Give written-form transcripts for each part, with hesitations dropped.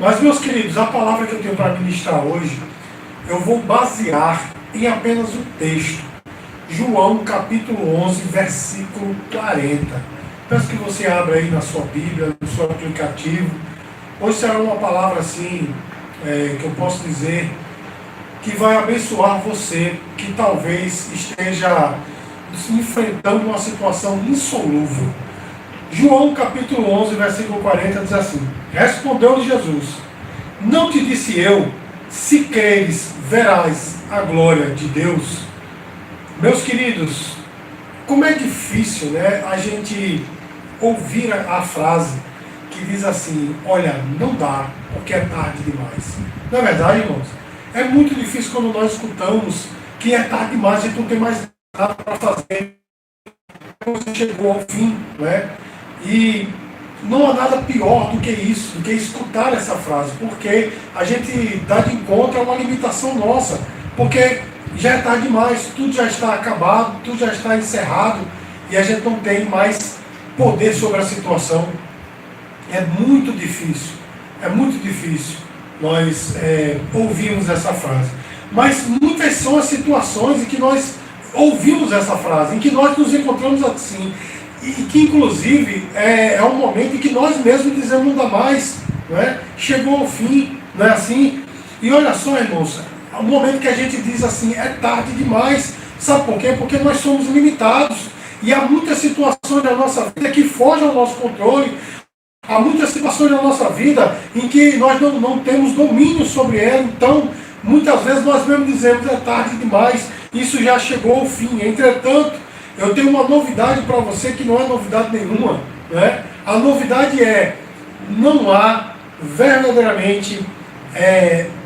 Mas, meus queridos, a palavra que eu tenho para ministrar hoje, eu vou basear em apenas um texto. João, capítulo 11, versículo 40. Peço que você abra aí na sua Bíblia, no seu aplicativo. Hoje será uma palavra assim, que eu posso dizer, que vai abençoar você, que talvez esteja enfrentando uma situação insolúvel. João capítulo 11, versículo 40 diz assim: respondeu-lhe Jesus: não te disse eu, se creres, verás a glória de Deus? Meus queridos, como é difícil, né, a gente ouvir a frase que diz assim: olha, não dá, porque é tarde demais. Não é verdade, irmãos? É muito difícil quando nós escutamos que é tarde demais, a gente não tem mais nada para fazer. Você chegou ao fim, né? E não há nada pior do que isso, do que escutar essa frase, porque a gente dá de encontro a uma limitação nossa, porque já é tarde demais, tudo já está acabado, tudo já está encerrado, e a gente não tem mais poder sobre a situação. É muito difícil nós ouvirmos essa frase. Mas muitas são as situações em que nós ouvimos essa frase, em que nós nos encontramos assim, e que inclusive é um momento em que nós mesmos dizemos não dá mais, não é? Chegou ao fim, não é assim? E olha só, irmãos, é um momento que a gente diz assim, é tarde demais. Sabe por quê? Porque nós somos limitados, e há muitas situações da nossa vida que fogem ao nosso controle. Há muitas situações na nossa vida em que nós não temos domínio sobre ela. Então, muitas vezes nós mesmos dizemos, é tarde demais, isso já chegou ao fim. Entretanto, eu tenho uma novidade para você que não é novidade nenhuma, né? A novidade é, não há verdadeiramente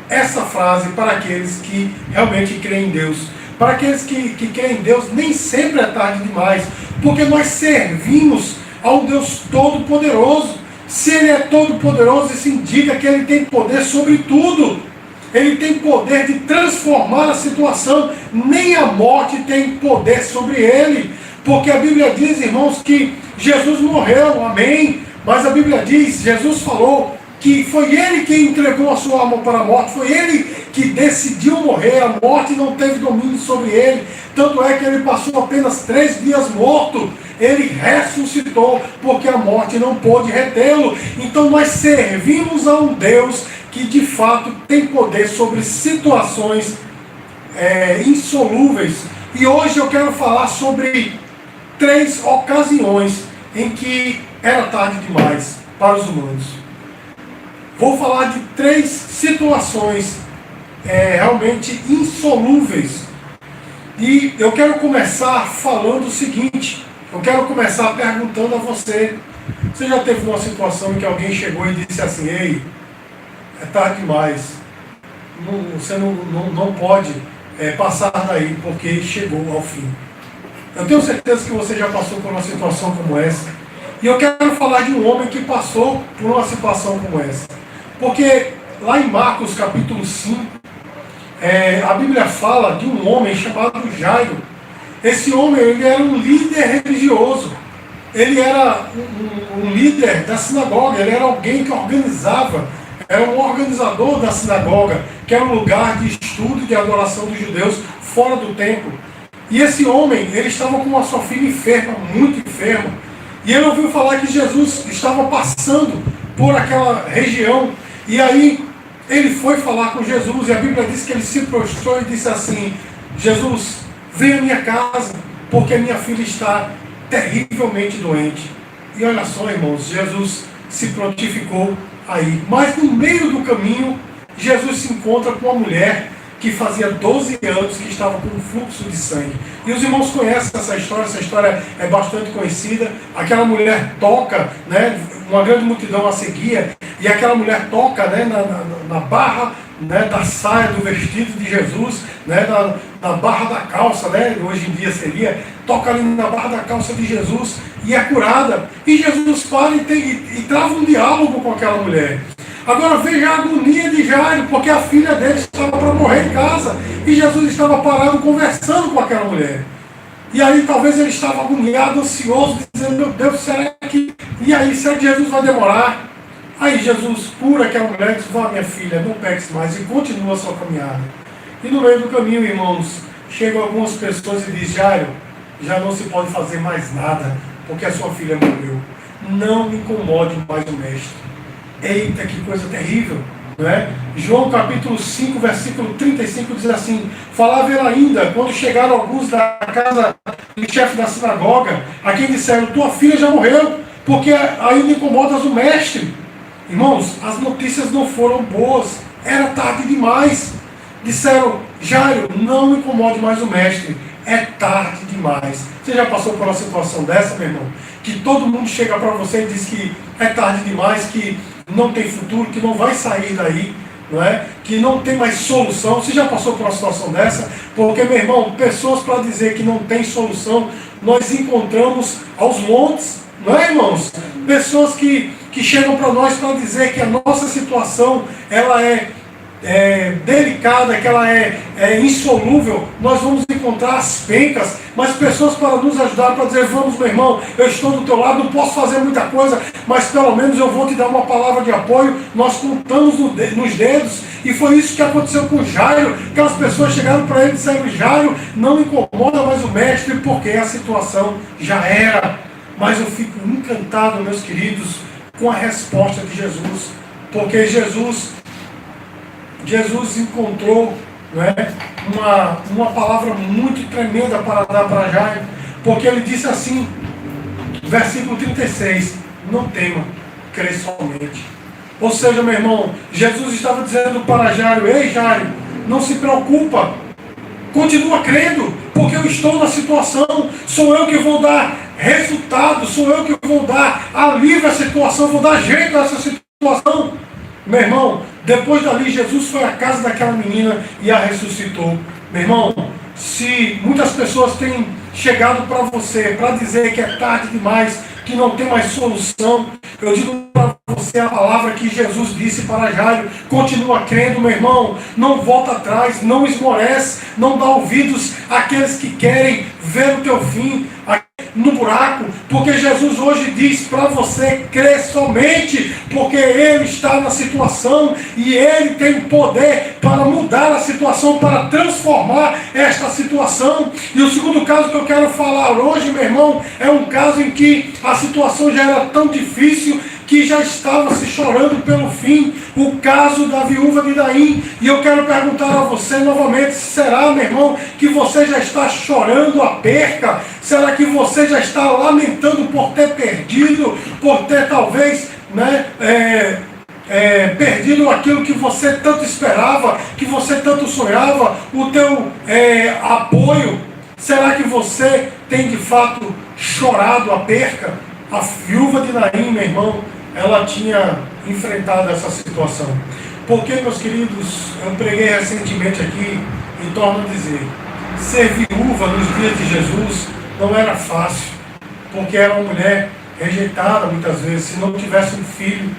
essa frase para aqueles que realmente creem em Deus. Para aqueles que creem em Deus, nem sempre é tarde demais, porque nós servimos a um Deus todo-poderoso. Se Ele é todo-poderoso, isso indica que Ele tem poder sobre tudo. Ele tem poder de transformar a situação. Nem a morte tem poder sobre Ele. Porque a Bíblia diz, irmãos, que Jesus morreu, amém? Mas a Bíblia diz, Jesus falou que foi Ele quem entregou a sua alma para a morte. Foi Ele que decidiu morrer. A morte não teve domínio sobre Ele. Tanto é que Ele passou apenas 3 dias morto. Ele ressuscitou, porque a morte não pôde retê-lo. Então nós servimos a um Deus que de fato tem poder sobre situações insolúveis. E hoje eu quero falar sobre 3 ocasiões em que era tarde demais para os humanos. Vou falar de 3 situações realmente insolúveis. E eu quero começar falando o seguinte. Eu quero começar perguntando a você. Você já teve uma situação em que alguém chegou e disse assim: ei, é tarde demais, você não pode passar daí, porque chegou ao fim. Eu tenho certeza que você já passou por uma situação como essa. E eu quero falar de um homem que passou por uma situação como essa. Porque lá em Marcos capítulo 5, a Bíblia fala de um homem chamado Jairo. Esse homem, ele era um líder religioso. Ele era um líder da sinagoga. Ele era alguém que organizava. Era um organizador da sinagoga, que era um lugar de estudo e de adoração dos judeus fora do templo. E esse homem, ele estava com a sua filha enferma, muito enferma. E ele ouviu falar que Jesus estava passando por aquela região. E aí ele foi falar com Jesus. E a Bíblia diz que ele se prostrou e disse assim: Jesus, venha à minha casa, porque a minha filha está terrivelmente doente. E olha só, irmãos, Jesus se prontificou aí. Mas no meio do caminho, Jesus se encontra com uma mulher que fazia 12 anos que estava com um fluxo de sangue. E os irmãos conhecem essa história é bastante conhecida. Aquela mulher toca, né, uma grande multidão a seguia, e aquela mulher toca, né, na barra, né, da saia do vestido de Jesus, né, na barra da calça, né, hoje em dia seria, toca ali na barra da calça de Jesus e é curada. E Jesus para e trava um diálogo com aquela mulher. Agora veja a agonia de Jairo, porque a filha dele estava para morrer em casa e Jesus estava parado conversando com aquela mulher. E aí talvez ele estava agoniado, ansioso, dizendo: meu Deus, será que... E aí, será que Jesus vai demorar? Aí Jesus cura aquela mulher e diz, vá minha filha, não peques mais, e continua a sua caminhada. E no meio do caminho, irmãos, chegam algumas pessoas e dizem, Jairo, já não se pode fazer mais nada, porque a sua filha morreu. Não incomode mais o mestre. Eita, que coisa terrível, não é? João capítulo 5, versículo 35 diz assim, falava ele ainda, quando chegaram alguns da casa do chefe da sinagoga, a quem disseram, tua filha já morreu, porque ainda incomodas o mestre. Irmãos, as notícias não foram boas, era tarde demais. Disseram, Jairo, não incomode mais o mestre, é tarde demais. Você já passou por uma situação dessa, meu irmão? Que todo mundo chega para você e diz que é tarde demais, que não tem futuro, que não vai sair daí, não é? Que não tem mais solução. Você já passou por uma situação dessa? Porque, meu irmão, pessoas para dizer que não tem solução, nós encontramos aos montes, não é, irmãos? Pessoas que chegam para nós para dizer que a nossa situação, ela é delicada, que ela é insolúvel, nós vamos encontrar as pencas, mas pessoas para nos ajudar, para dizer, vamos meu irmão, eu estou do teu lado, não posso fazer muita coisa, mas pelo menos eu vou te dar uma palavra de apoio. Nós contamos nos dedos, e foi isso que aconteceu com Jairo. Aquelas pessoas chegaram para ele e disseram, Jairo, não incomoda mais o mestre, porque a situação já era. Mas eu fico encantado, meus queridos, com a resposta de Jesus, porque Jesus encontrou, não é, uma palavra muito tremenda para dar para Jairo, porque ele disse assim, versículo 36, não tema, crê somente. Ou seja, meu irmão, Jesus estava dizendo para Jairo, ei Jairo, não se preocupa, continua crendo, porque eu estou na situação, sou eu que vou dar resultado, sou eu que vou dar alívio à situação, vou dar jeito a essa situação. Meu irmão, depois dali Jesus foi à casa daquela menina e a ressuscitou. Meu irmão, se muitas pessoas têm chegado para você para dizer que é tarde demais, que não tem mais solução, eu digo para você a palavra que Jesus disse para Jairo, continua crendo, meu irmão, não volta atrás, não esmorece, não dá ouvidos àqueles que querem ver o teu fim no buraco, porque Jesus hoje diz para você, crer somente, porque Ele está na situação e Ele tem poder para mudar a situação, para transformar esta situação. E o segundo caso que eu quero falar hoje, meu irmão, é um caso em que a situação já era tão difícil que já estava se chorando pelo fim, o caso da viúva de Naim. E eu quero perguntar a você novamente, será, meu irmão, que você já está chorando a perca? Será que você já está lamentando por ter perdido, por ter talvez, perdido aquilo que você tanto esperava, que você tanto sonhava, o teu apoio? Será que você tem de fato chorado a perca? A viúva de Naim, meu irmão, ela tinha enfrentado essa situação. Porque, meus queridos, eu preguei recentemente aqui e torno a dizer, ser viúva nos dias de Jesus não era fácil, porque era uma mulher rejeitada muitas vezes. Se não tivesse um filho,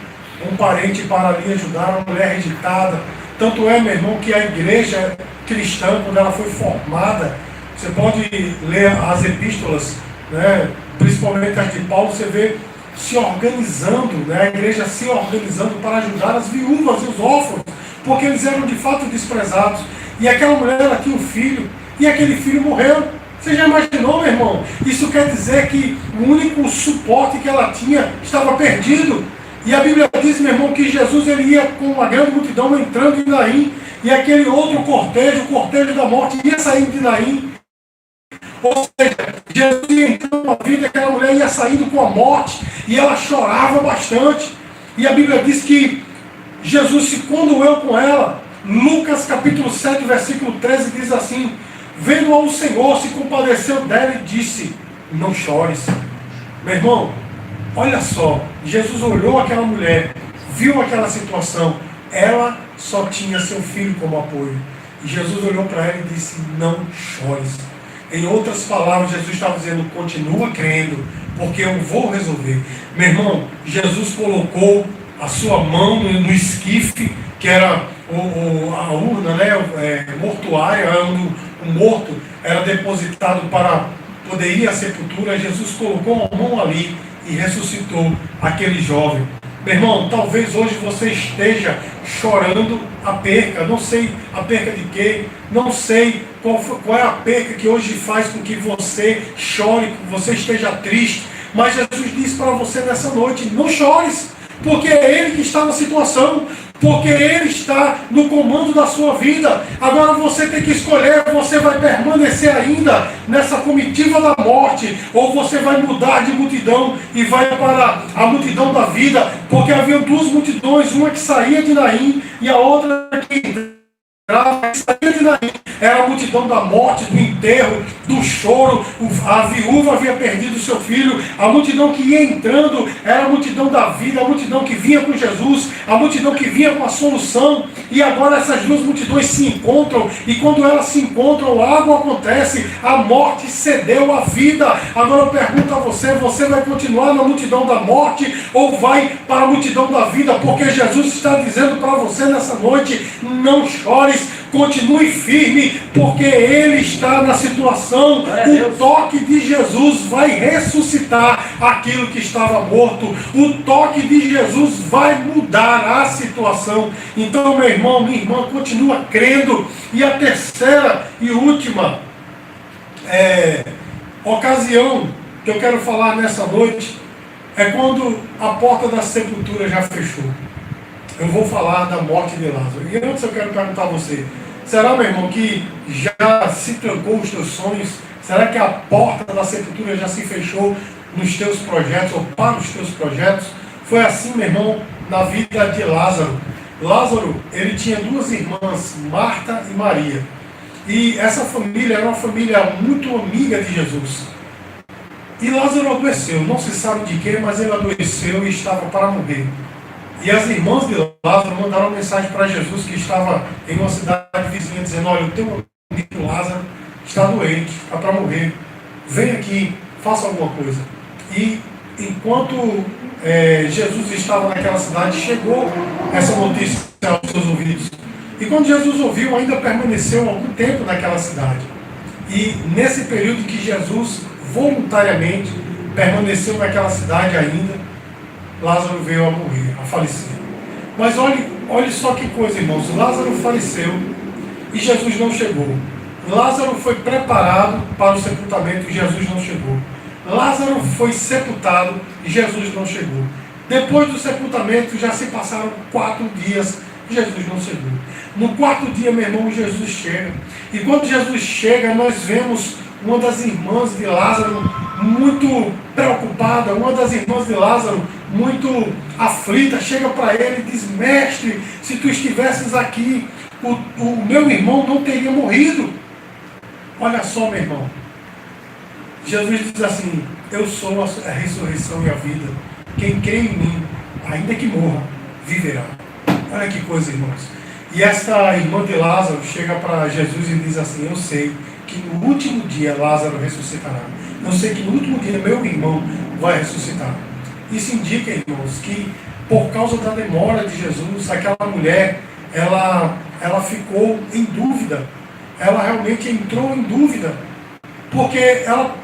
um parente para ali ajudar, uma mulher rejeitada. Tanto é, meu irmão, que a igreja cristã, quando ela foi formada, você pode ler as epístolas, né, principalmente as de Paulo, você vê se organizando, né, a igreja se organizando para ajudar as viúvas e os órfãos, porque eles eram de fato desprezados. E aquela mulher, ela tinha um filho, e aquele filho morreu. Você já imaginou, meu irmão? Isso quer dizer que o único suporte que ela tinha estava perdido. E a Bíblia diz, meu irmão, que Jesus ele ia com uma grande multidão entrando em Naim, e aquele outro cortejo, o cortejo da morte, ia saindo de Naim. Ou seja, Jesus ia entrando na vida, aquela mulher ia saindo com a morte, e ela chorava bastante. E a Bíblia diz que Jesus se condoeu com ela. Lucas capítulo 7, versículo 13 diz assim, vendo ao Senhor, se compadeceu dela e disse, não chores. Meu irmão, olha só, Jesus olhou aquela mulher, viu aquela situação, ela só tinha seu filho como apoio. E Jesus olhou para ela e disse, não chores. Em outras palavras, Jesus estava dizendo, continua crendo, porque eu vou resolver. Meu irmão, Jesus colocou a sua mão no esquife, que era a urna, né, mortuária, onde o morto era depositado para poder ir à sepultura. Jesus colocou a mão ali e ressuscitou aquele jovem. Meu irmão, talvez hoje você esteja chorando a perca, não sei a perca de quê, não sei qual é a perca que hoje faz com que você chore, que você esteja triste, mas Jesus disse para você nessa noite, não chores, porque é Ele que está na situação, porque Ele está no comando da sua vida. Agora você tem que escolher, você vai permanecer ainda nessa comitiva da morte, ou você vai mudar de multidão e vai para a multidão da vida, porque havia duas multidões, uma que saía de Naim e a outra que era a multidão da morte, do enterro, do choro. A viúva havia perdido seu filho. A multidão que ia entrando era a multidão da vida, a multidão que vinha com Jesus, a multidão que vinha com a solução. E agora essas duas multidões se encontram, e quando elas se encontram, algo acontece, a morte cedeu a vida. Agora eu pergunto a você, você vai continuar na multidão da morte ou vai para a multidão da vida? Porque Jesus está dizendo para você nessa noite, não chore, continue firme, porque Ele está na situação. O toque de Jesus vai ressuscitar aquilo que estava morto. O toque de Jesus vai mudar a situação. Então, meu irmão, minha irmã, continua crendo. E a terceira e última ocasião que eu quero falar nessa noite é quando a porta da sepultura já fechou. Eu vou falar da morte de Lázaro. E antes eu quero perguntar a você, será, meu irmão, que já se trancou os teus sonhos? Será que a porta da sepultura já se fechou nos teus projetos ou para os teus projetos? Foi assim, meu irmão, na vida de Lázaro. Lázaro, ele tinha duas irmãs, Marta e Maria. E essa família era uma família muito amiga de Jesus. E Lázaro adoeceu, não se sabe de quê, mas ele adoeceu e estava para morrer. E as irmãs de Lázaro mandaram uma mensagem para Jesus, que estava em uma cidade vizinha, dizendo, olha, o teu amigo Lázaro está doente, está para morrer. Vem aqui, faça alguma coisa. E enquanto Jesus estava naquela cidade, chegou essa notícia aos seus ouvidos. E quando Jesus ouviu, ainda permaneceu algum tempo naquela cidade. E nesse período que Jesus voluntariamente permaneceu naquela cidade ainda, Lázaro veio a morrer, a falecer. Mas olhe só que coisa, irmãos. Lázaro faleceu e Jesus não chegou. Lázaro foi preparado para o sepultamento e Jesus não chegou. Lázaro foi sepultado e Jesus não chegou. Depois do sepultamento já se passaram 4 dias e Jesus não chegou. No 4º dia, meu irmão, Jesus chega. E quando Jesus chega, nós vemos uma das irmãs de Lázaro muito preocupada, uma das irmãs de Lázaro muito aflita, chega para ele e diz, mestre, se tu estivesses aqui, o meu irmão não teria morrido. Olha só, meu irmão, Jesus diz assim, eu sou a ressurreição e a vida, quem crê em mim, ainda que morra, viverá. Olha que coisa, irmãos. E esta irmã de Lázaro chega para Jesus e diz assim, eu sei que no último dia Lázaro ressuscitará. Eu sei que no último dia meu irmão vai ressuscitar. Isso indica, irmãos, que por causa da demora de Jesus, aquela mulher, ela ficou em dúvida. Ela realmente entrou em dúvida. Porque ela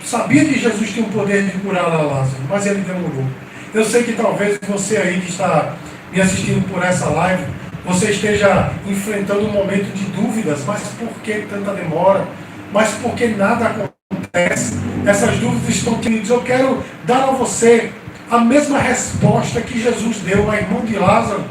sabia que Jesus tinha o poder de curar a Lázaro, mas ele demorou. Eu sei que talvez você aí que está me assistindo por essa live, você esteja enfrentando um momento de dúvidas, mas por que tanta demora? Mas por que nada acontece? Essas dúvidas estão queridos. Eu quero dar a você a mesma resposta que Jesus deu à irmã de Lázaro.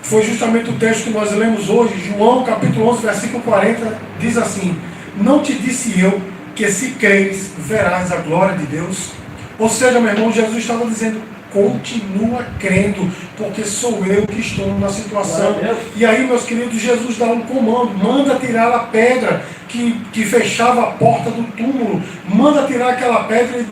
Foi justamente o texto que nós lemos hoje, João capítulo 11, versículo 40, diz assim, não te disse eu que se creres, verás a glória de Deus? Ou seja, meu irmão, Jesus estava dizendo, continua crendo, porque sou eu que estou na situação. E aí, meus queridos, Jesus dá um comando, manda tirar a pedra que fechava a porta do túmulo, manda tirar aquela pedra e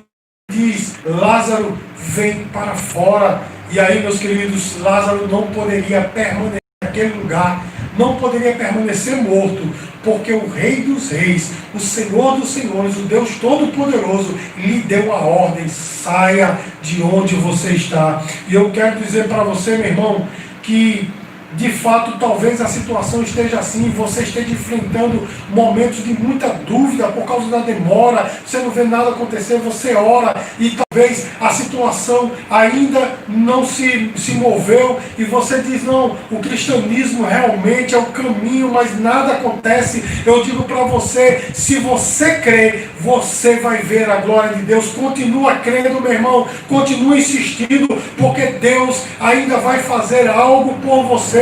diz, Lázaro, vem para fora. E aí, meus queridos, Lázaro não poderia permanecer naquele lugar, não poderia permanecer morto, porque o Rei dos Reis, o Senhor dos Senhores, o Deus Todo-Poderoso, lhe deu a ordem, saia de onde você está. E eu quero dizer para você, meu irmão, que de fato, talvez a situação esteja assim, você esteja enfrentando momentos de muita dúvida por causa da demora, você não vê nada acontecer, você ora e talvez a situação ainda não se moveu e você diz, não, o cristianismo realmente é o caminho, mas nada acontece. Eu digo para você, se você crê, você vai ver a glória de Deus. Continua crendo, meu irmão, continua insistindo, porque Deus ainda vai fazer algo por você.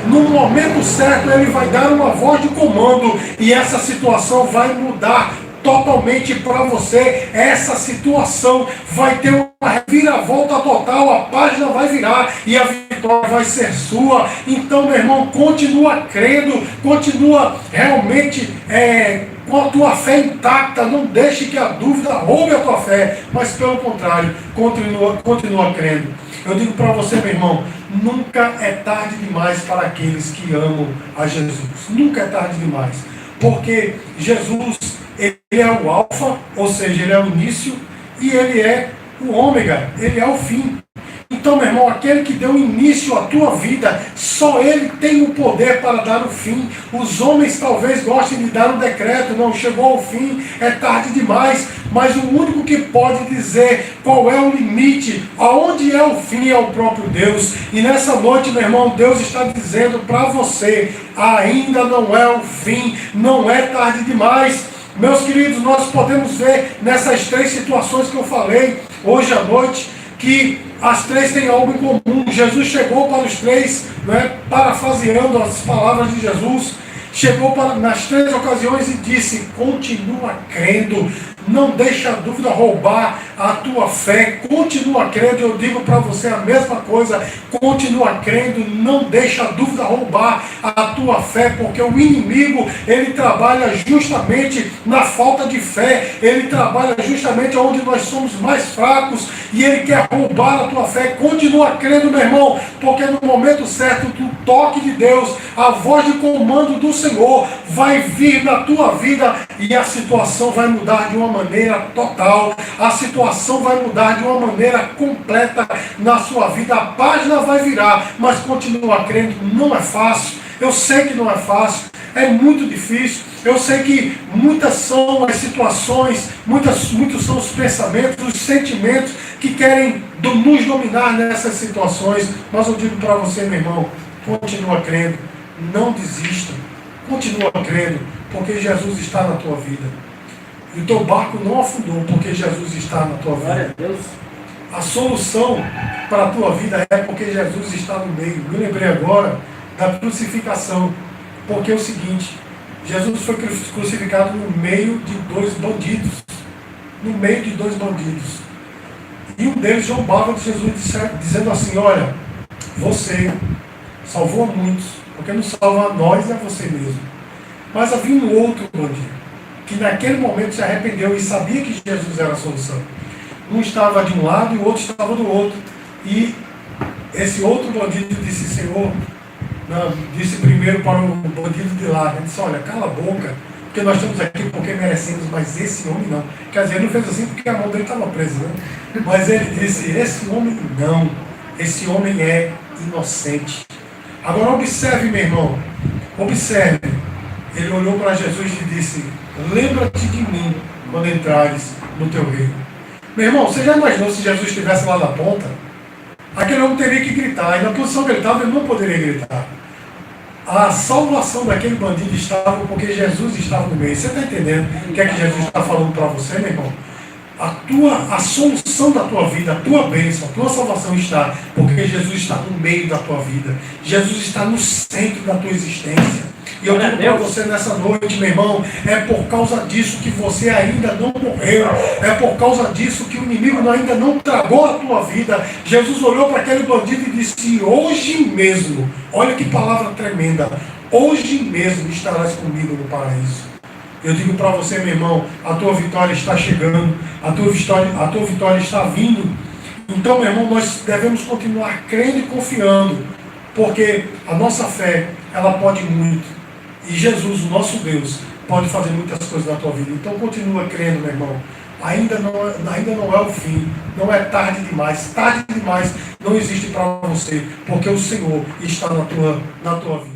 No momento certo ele vai dar uma voz de comando e essa situação vai mudar totalmente para você. Essa situação vai ter uma reviravolta total, a página vai virar e a vitória vai ser sua. Então, meu irmão, continua crendo, continua realmente com a tua fé intacta, não deixe que a dúvida roube a tua fé, mas pelo contrário, continua crendo. Eu digo para você, meu irmão, nunca é tarde demais para aqueles que amam a Jesus. Nunca é tarde demais. Porque Jesus, ele é o alfa, ou seja, ele é o início, e ele é o ômega, ele é o fim. Então, meu irmão, aquele que deu início à tua vida, só ele tem o poder para dar o fim. Os homens talvez gostem de dar um decreto, não, chegou ao fim, é tarde demais, mas o único que pode dizer qual é o limite, aonde é o fim, é o próprio Deus. E nessa noite, meu irmão, Deus está dizendo para você, ainda não é o fim, não é tarde demais. Meus queridos, nós podemos ver nessas três situações que eu falei hoje à noite, que as três têm algo em comum. Jesus chegou para os três, parafraseando as palavras de Jesus, chegou nas três ocasiões e disse, continua crendo, não deixa a dúvida roubar a tua fé, continua crendo. Eu digo para você a mesma coisa, continua crendo, não deixa a dúvida roubar a tua fé, porque o inimigo, ele trabalha justamente na falta de fé, ele trabalha justamente onde nós somos mais fracos, e ele quer roubar a tua fé. Continua crendo, meu irmão, porque no momento certo, o toque de Deus, a voz de comando do Senhor vai vir na tua vida, e a situação vai mudar de uma maneira total, a situação vai mudar de uma maneira completa na sua vida, a página vai virar, mas continua crendo. Não é fácil, eu sei que não é fácil, é muito difícil, eu sei que muitas são as situações, muitos são os pensamentos, os sentimentos que querem nos dominar nessas situações, mas eu digo para você, meu irmão, continua crendo, não desista, continua crendo, porque Jesus está na tua vida. E o teu barco não afundou, porque Jesus está na tua vida. Glória a Deus. A solução para a tua vida é porque Jesus está no meio. Me lembrei agora da crucificação, porque é o seguinte, Jesus foi crucificado no meio de dois bandidos. No meio de dois bandidos. E um deles zombava de Jesus, dizendo assim, olha, você salvou a muitos, porque não salva a nós e a você mesmo. Mas havia um outro bandido, que naquele momento se arrependeu e sabia que Jesus era a solução. Um estava de um lado e o outro estava do outro. E esse outro bandido disse, Senhor, disse primeiro para o bandido de lá, ele disse, olha, cala a boca, porque nós estamos aqui porque merecemos, mas esse homem não. Quer dizer, ele não fez assim porque a mão dele estava presa, né? Mas ele disse, esse homem não, esse homem é inocente. Agora observe, meu irmão, observe. Ele olhou para Jesus e disse, lembra-te de mim quando entrares no teu reino. Meu irmão, você já imaginou se Jesus estivesse lá na ponta? Aquele homem teria que gritar, e na posição que ele estava, ele não poderia gritar. A salvação daquele bandido estava porque Jesus estava no meio. Você está entendendo o que é que Jesus está falando para você, meu irmão? A solução da tua vida, a tua bênção, a tua salvação está porque Jesus está no meio da tua vida. Jesus está no centro da tua existência. E eu digo para você nessa noite, meu irmão, é por causa disso que você ainda não morreu, é por causa disso que o inimigo ainda não tragou a tua vida. Jesus olhou para aquele bandido e disse, hoje mesmo, olha que palavra tremenda, hoje mesmo estarás comigo no paraíso. Eu digo para você, meu irmão, a tua vitória está chegando, a tua vitória está vindo. Então, meu irmão, nós devemos continuar crendo e confiando, porque a nossa fé, ela pode muito. E Jesus, o nosso Deus, pode fazer muitas coisas na tua vida. Então continua crendo, meu irmão. ainda não é o fim, não é tarde demais não existe para você, porque o Senhor está na tua vida.